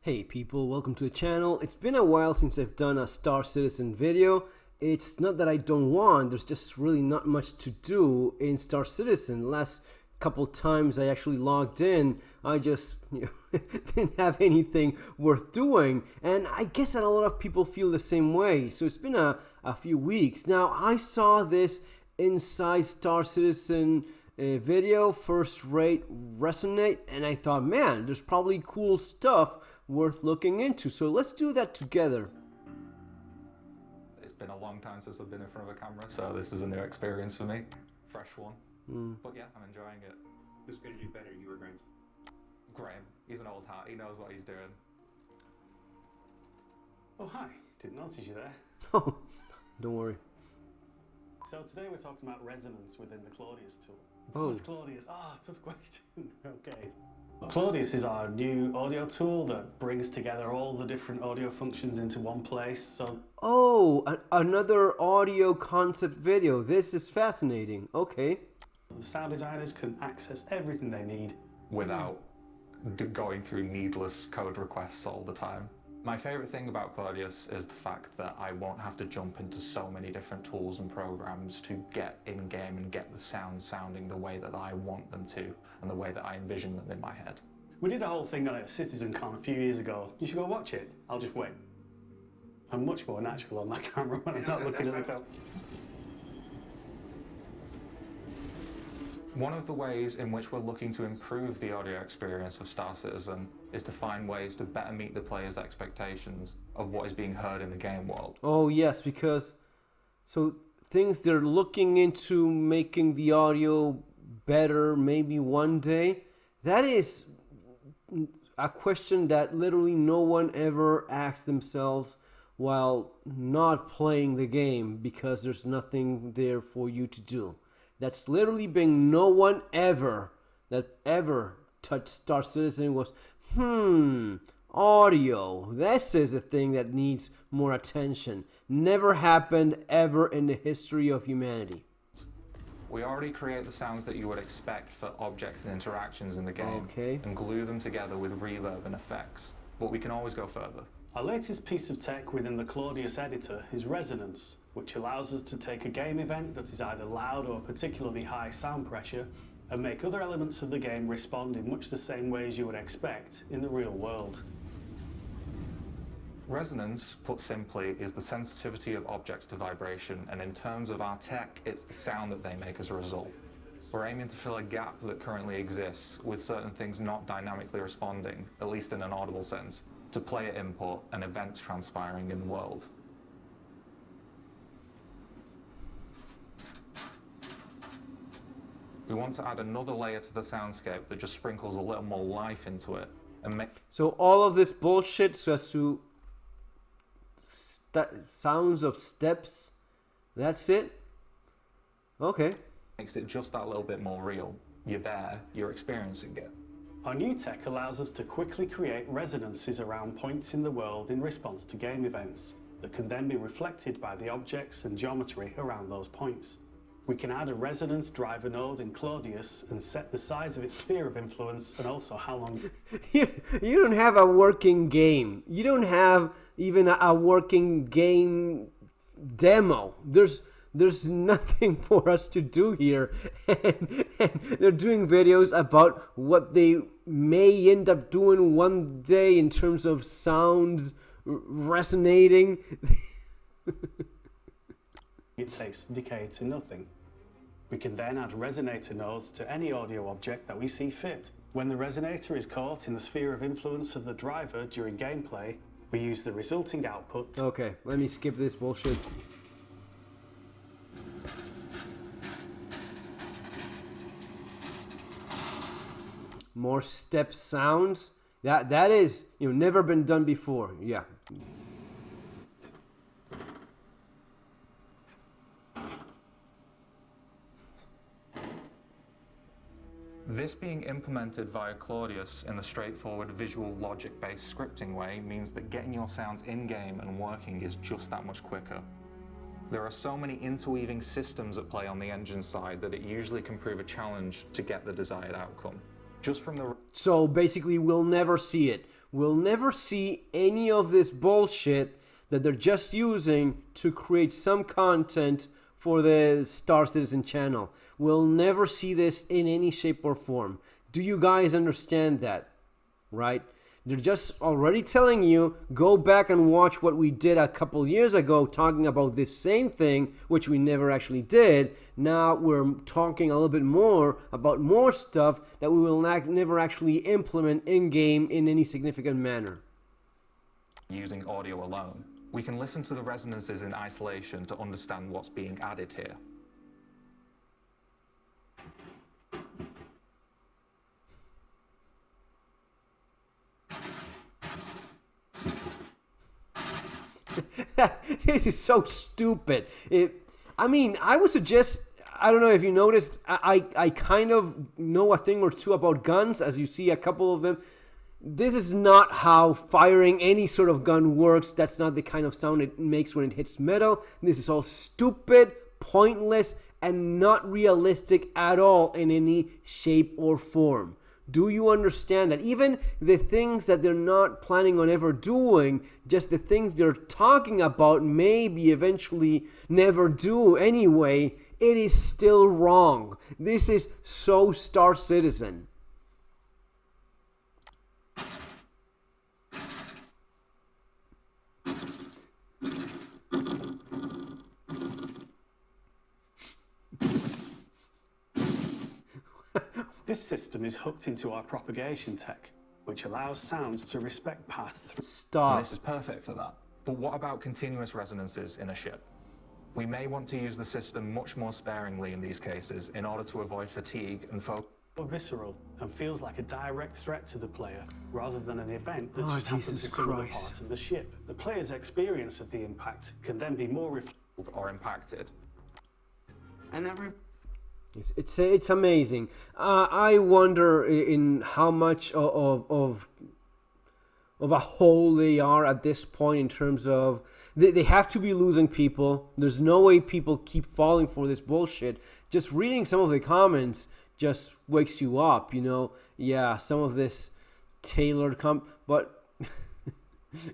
Hey people, welcome to the channel. It's been a while since I've done a Star Citizen video. It's not that I don't want, there's just really not much to do in Star Citizen. Last couple times I actually logged in, I just didn't have anything worth doing. And I guess that a lot of people feel the same way. So it's been a few weeks. Now I saw this Inside Star Citizen video, first rate resonate, and I thought, man, there's probably cool stuff worth looking into, so let's do that together. It's been a long time since I've been in front of a camera, so this is a new experience for me, fresh one. But yeah, I'm enjoying it. Who's going to do better, you or Graham? Graham, he's an old hat, he knows what he's doing. Oh, hi. Didn't notice you there. Oh, don't worry. So today we're talking about resonance within the Claudius tool. Oh. What's Claudius? Tough question. Okay. Claudius is our new audio tool that brings together all the different audio functions into one place. So another audio concept video. This is fascinating. Okay. the sound designers can access everything they need Without going through needless code requests all the time. My favorite thing about Claudius is the fact that I won't have to jump into so many different tools and programs to get in-game and get the sounds sounding the way that I want them to and the way that I envision them in my head. We did a whole thing on it at CitizenCon a few years ago. You should go watch it. I'll just wait. I'm much more natural on that camera when I'm not looking at the top. One of the ways in which we're looking to improve the audio experience of Star Citizen is to find ways to better meet the player's expectations of what is being heard in the game world. Oh yes, because things they're looking into making the audio better maybe one day. That is a question that literally no one ever asks themselves while not playing the game, because there's nothing there for you to do. That's literally been no one ever touched Star Citizen was, audio. This is a thing that needs more attention. Never happened ever in the history of humanity. We already create the sounds that you would expect for objects and interactions in the game, and glue them together with reverb and effects. But we can always go further. Our latest piece of tech within the Claudius editor is resonance, which allows us to take a game event that is either loud or particularly high sound pressure and make other elements of the game respond in much the same way as you would expect in the real world. Resonance, put simply, is the sensitivity of objects to vibration, and in terms of our tech, it's the sound that they make as a result. We're aiming to fill a gap that currently exists with certain things not dynamically responding, at least in an audible sense, to player input and events transpiring in the world. We want to add another layer to the soundscape that just sprinkles a little more life into it and make... So all of this bullshit so as to sounds of steps, that's it? Okay. Makes it just that little bit more real. You're there, you're experiencing it. Our new tech allows us to quickly create resonances around points in the world in response to game events that can then be reflected by the objects and geometry around those points. We can add a resonance driver node in Claudius and set the size of its sphere of influence and also how long... You don't have a working game. You don't have even a working game demo. There's nothing for us to do here. And they're doing videos about what they may end up doing one day in terms of sounds resonating. It takes decay to nothing. We can then add resonator nodes to any audio object that we see fit. When the resonator is caught in the sphere of influence of the driver during gameplay, we use the resulting output. Okay, let me skip this bullshit. More step sounds. That is, never been done before. Yeah. This being implemented via Claudius in the straightforward visual logic-based scripting way means that getting your sounds in-game and working is just that much quicker. There are so many interweaving systems at play on the engine side that it usually can prove a challenge to get the desired outcome. Just from the... So basically, we'll never see it. We'll never see any of this bullshit that they're just using to create some content for the Star Citizen channel. We'll never see this in any shape or form. Do you guys understand that? Right? They're just already telling you, go back and watch what we did a couple years ago talking about this same thing, which we never actually did. Now we're talking a little bit more about more stuff that we will never actually implement in-game in any significant manner. Using audio alone, we can listen to the resonances in isolation to understand what's being added here. This is so stupid. I mean, I would suggest, I don't know if you noticed, I kind of know a thing or two about guns, as you see a couple of them. This is not how firing any sort of gun works. That's not the kind of sound it makes when it hits metal. This is all stupid, pointless, and not realistic at all in any shape or form. Do you understand that even the things that they're not planning on ever doing, just the things they're talking about, maybe eventually never do anyway, it is still wrong. This is so Star Citizen. This system is hooked into our propagation tech, which allows sounds to respect paths. Stop. And this is perfect for that. But what about continuous resonances in a ship? We may want to use the system much more sparingly in these cases in order to avoid fatigue and focus. Visceral and feels like a direct threat to the player rather than an event that just Jesus happens to some other Christ. part of the ship. The player's experience of the impact can then be more or impacted. and that It's amazing. I wonder in how much of a hole they are at this point in terms of they have to be losing people. There's no way people keep falling for this bullshit. Just reading some of the comments just wakes you up, you know. Yeah, some of this tailored but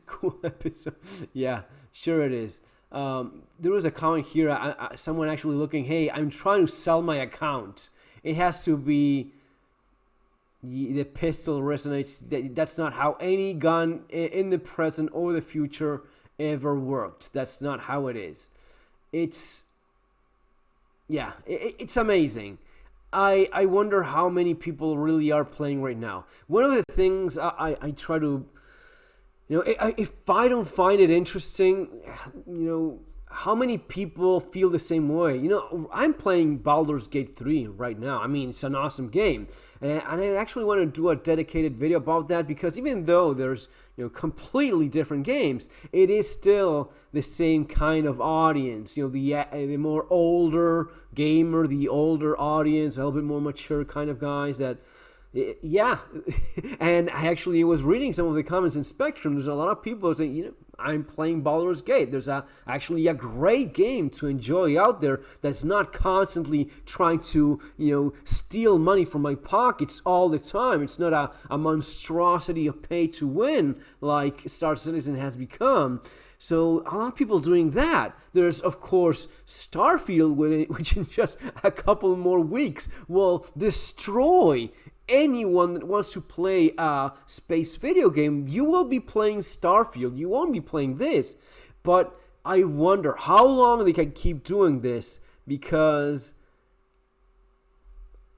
cool episode. Yeah, sure it is. There was a comment here, someone actually looking, hey, I'm trying to sell my account. It has to be the pistol resonates. That's not how any gun in the present or the future ever worked. That's not how it is. It's amazing. I wonder how many people really are playing right now. One of the things I try to, you know, if I don't find it interesting, you know, how many people feel the same way? You know, I'm playing Baldur's Gate 3 right now. I mean, it's an awesome game. And I actually want to do a dedicated video about that because even though there's, you know, completely different games, it is still the same kind of audience. You know, the more older gamer, the older audience, a little bit more mature kind of guys that... Yeah, and I actually was reading some of the comments in Spectrum. There's a lot of people saying, you know, I'm playing Baldur's Gate. There's actually a great game to enjoy out there that's not constantly trying to, you know, steal money from my pockets all the time. It's not a monstrosity of pay to win like Star Citizen has become. So a lot of people doing that. There's, of course, Starfield, which in just a couple more weeks will destroy anyone that wants to play a space video game. You will be playing Starfield. You won't be playing this. But I wonder how long they can keep doing this because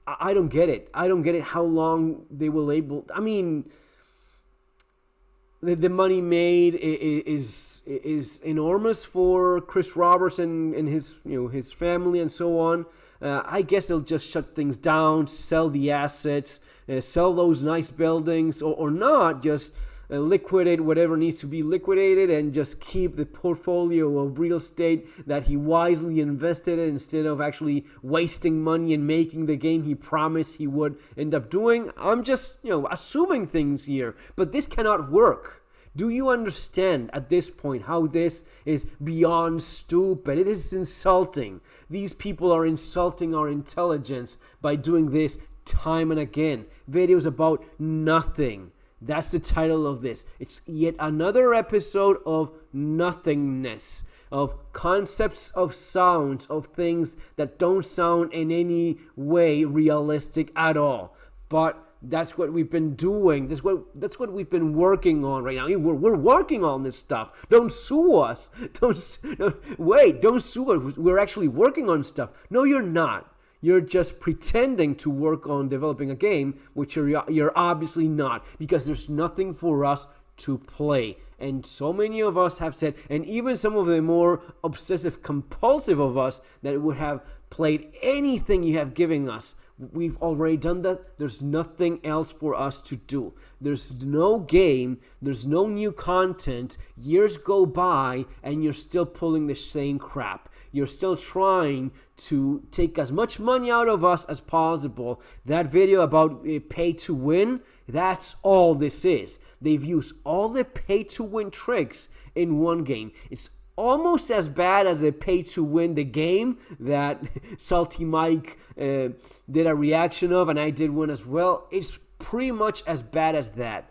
I don't get it. I don't get it how long they will able... I mean, the money made is enormous for Chris Roberts and his, you know, his family and so on. I guess they'll just shut things down, sell the assets, sell those nice buildings, or not, just liquidate whatever needs to be liquidated and just keep the portfolio of real estate that he wisely invested in instead of actually wasting money and making the game he promised he would end up doing. I'm just, you know, assuming things here, but this cannot work. Do you understand at this point how this is beyond stupid? It is insulting. These people are insulting our intelligence by doing this time and again. Videos about nothing. That's the title of this. It's yet another episode of nothingness, of concepts of sounds, of things that don't sound in any way realistic at all. But that's what we've been doing. That's what we've been working on right now. We're working on this stuff. Don't sue us. Don't sue us. We're actually working on stuff. No, you're not. You're just pretending to work on developing a game, which you're obviously not, because there's nothing for us to play. And so many of us have said, and even some of the more obsessive compulsive of us that would have played anything you have given us, we've already done that. There's nothing else for us to do. There's no game, there's no new content. Years go by and you're still pulling the same crap. You're still trying to take as much money out of us as possible. That video about pay to win, that's all this is. They've used all the pay to win tricks in one game. It's almost as bad as a pay to win the game that Salty Mike did a reaction of, and I did one as well. It's pretty much as bad as that.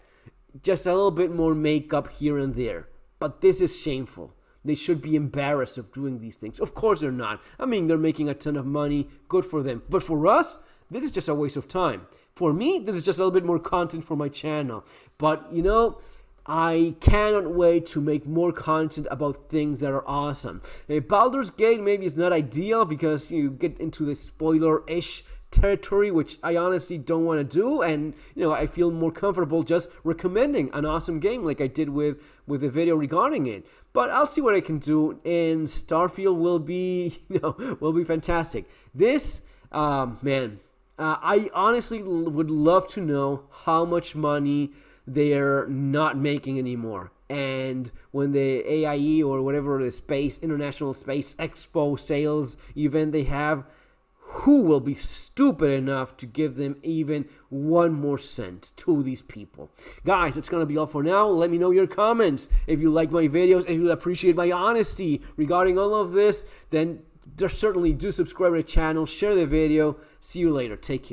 Just a little bit more makeup here and there. But this is shameful. They should be embarrassed of doing these things. Of course they're not. I mean, they're making a ton of money. Good for them. But for us, this is just a waste of time. For me, this is just a little bit more content for my channel. But, you know, I cannot wait to make more content about things that are awesome. Baldur's Gate maybe is not ideal because you get into the spoiler-ish territory, which I honestly don't want to do, and I feel more comfortable just recommending an awesome game like I did with a video regarding it. But I'll see what I can do, and Starfield will be fantastic. This I honestly would love to know how much money they're not making anymore. And when the AIE or whatever the International Space Expo sales event they have, who will be stupid enough to give them even one more cent to these people? Guys, that's going to be all for now. Let me know your comments. If you like my videos, if you appreciate my honesty regarding all of this, then certainly do subscribe to the channel, share the video. See you later. Take care.